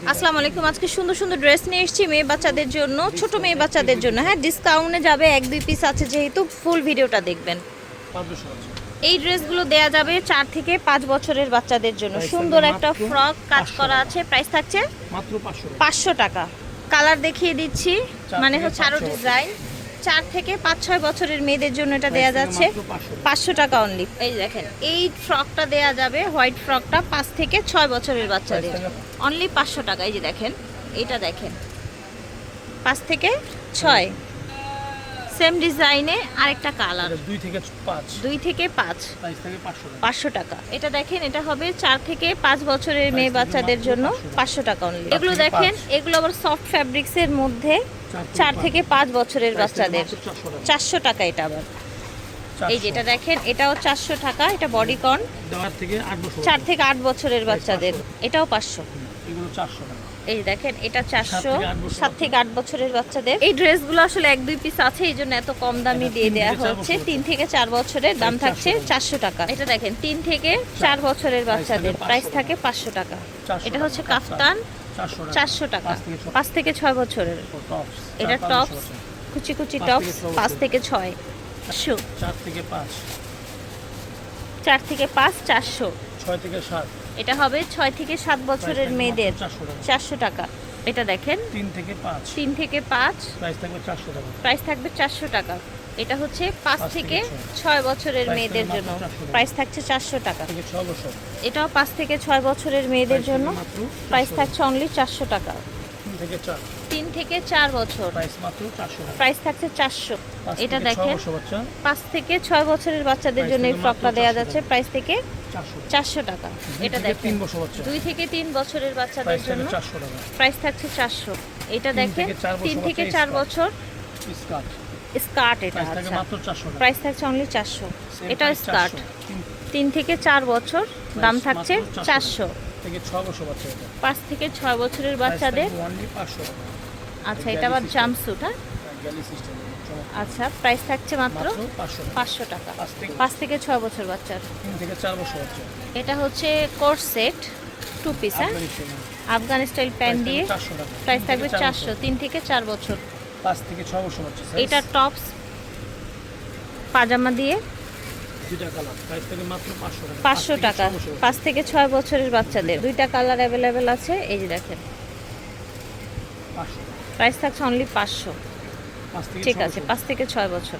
আসসালামু আলাইকুম। আজকে সুন্দর সুন্দর ড্রেস নিয়ে এসেছি মেয়ে বাচ্চাদের জন্য, ছোট মেয়ে বাচ্চাদের জন্য। হ্যাঁ, ডিসকাউন্টে যাবে, 1-2 পিস আছে যেহেতু ফুল ভিডিওটা দেখবেন। এই ড্রেসগুলো দেয়া যাবে 4 থেকে 5 বছরের বাচ্চাদের জন্য। সুন্দর একটা ফ্রক কাজ করা আছে, প্রাইস থাকছে মাত্র 500 টাকা। কালার দেখিয়ে দিচ্ছি, মানে হচ্ছে আরো ডিজাইন। 4 থেকে 5-6 বছরের মেয়েদের জন্য এটা দেয়া যাচ্ছে 500 টাকা অনলি। এই দেখেন, এই ফ্রকটা দেয়া যাবে, হোয়াইট ফ্রকটা 5 থেকে 6 বছরের বাচ্চাদের অনলি 500 টাকা। এই যে দেখেন, এটা দেখেন 5 থেকে 6, সেম ডিজাইনে আরেকটা কালার 2 থেকে 5 500 টাকা। এটা দেখেন, এটা হবে 4 থেকে 5 বছরের মেয়ে বাচ্চাদের জন্য 500 টাকা অনলি। এগুলো দেখেন, এগুলো আবার সফট ফ্যাব্রিক্সের মধ্যে 4 থেকে 5 বছরের বাচ্চাদের 400 টাকা। এটা আবার এই যেটা দেখেন, এটাও 400 টাকা। এটা বডিকন 4 থেকে 8 বছরের বাচ্চাদের, এটাও 500। এই দেখেন, এটা 400 7 থেকে 8 বছরের বাচ্চাদের। এই ড্রেসগুলো আসলে 1-2 পিস আছে, এই জন্য এত কম দামে দিয়ে দেওয়া হচ্ছে। 3 থেকে 4 বছরের দাম থাকছে 400 টাকা। এটা দেখেন, 3 থেকে 4 বছরের বাচ্চাদের প্রাইস থাকে 500 টাকা। এটা হচ্ছে কাফতান 400 টাকা, 5 থেকে 6 বছরের। এটা টপস, কুচি কুচি টপস 5 থেকে 6, 4 থেকে 5 400। 6 থেকে 7, এটা হবে 6 থেকে 7 বছরের মেয়েদের 400 টাকা। এটা দেখেন, 3 থেকে 5, 3 থেকে 5 প্রাইস থাকবে 400 টাকা। প্রাইস থাকবে 400 টাকা। এটা হচ্ছে 5 থেকে 6 বছরের মেয়েদের জন্য, প্রাইস থাকছে 400 টাকা। 6 বছর, এটাও 5 থেকে 6 বছরের মেয়েদের জন্য, প্রাইস থাকছে অনলি 400 টাকা। 3 থেকে 4 বছর, প্রাইস মাত্র 400 টাকা। প্রাইস থাকছে 400। এটা দেখেন, 5 5 থেকে 6 বছরের বাচ্চাদের জন্য এই ফ্রকটা দেওয়া যাচ্ছে প্রাইস থেকে 400 টাকা। এটা দেখেন, 2 থেকে 3 বছরের বাচ্চাদের জন্য 400 টাকা। প্রাইস থাকছে 400। এটা দেখেন, 3 থেকে 4 বছর স্কার্ট, এটা থাকে মাত্র 400 টাকা। প্রাইস থাকছে অনলি 400। এটা স্কার্ট 3 থেকে 4 বছর, দাম থাকছে 400। থেকে 6 বছর বাচ্চা, এটা 5 থেকে 6 বছরের বাচ্চাদের। অনলি 500 টাকা। আচ্ছা, এটা আবার জাম্পস্যুট। হ্যাঁ, গ্যালি সিস্টেম, আচ্ছা, প্রাইস থাকছে মাত্র 500 500 টাকা। টাকা। 5 থেকে 6 বছর বাচ্চার। 3 থেকে 4 বছর বাচ্চা, এটা হচ্ছে কোর্স সেট 2 পিস। হ্যাঁ, আফগান স্টাইল প্যান্ট দিয়ে, 400 টাকা। প্রাইস থাকবে 400। 3 থেকে 4 বছর। 5 থেকে 6 বছর বাচ্চা, এটা টপস পাজামা দিয়ে দুইটা কালার, প্রাইস থাকে মাত্র 500 টাকা। 500 টাকা। 5 থেকে 6 বছরের বাচ্চাদের দুইটা কালার অ্যাভেলেবেল আছে। এই যে দেখেন, 500 টাকা। প্রাইস থাকছে অনলি 500। 5 থেকে ঠিক 6 আছে, বছর। 5 থেকে 6 বছর।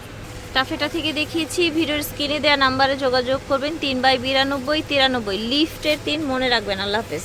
কাফেটা থেকে দেখিয়েছি, ভিডিওর স্ক্রিনে দেওয়া নাম্বারে যোগাযোগ করবেন। 3/92 93 লিফটের 3, মনে রাখবেন। আল্লাহ হাফেজ।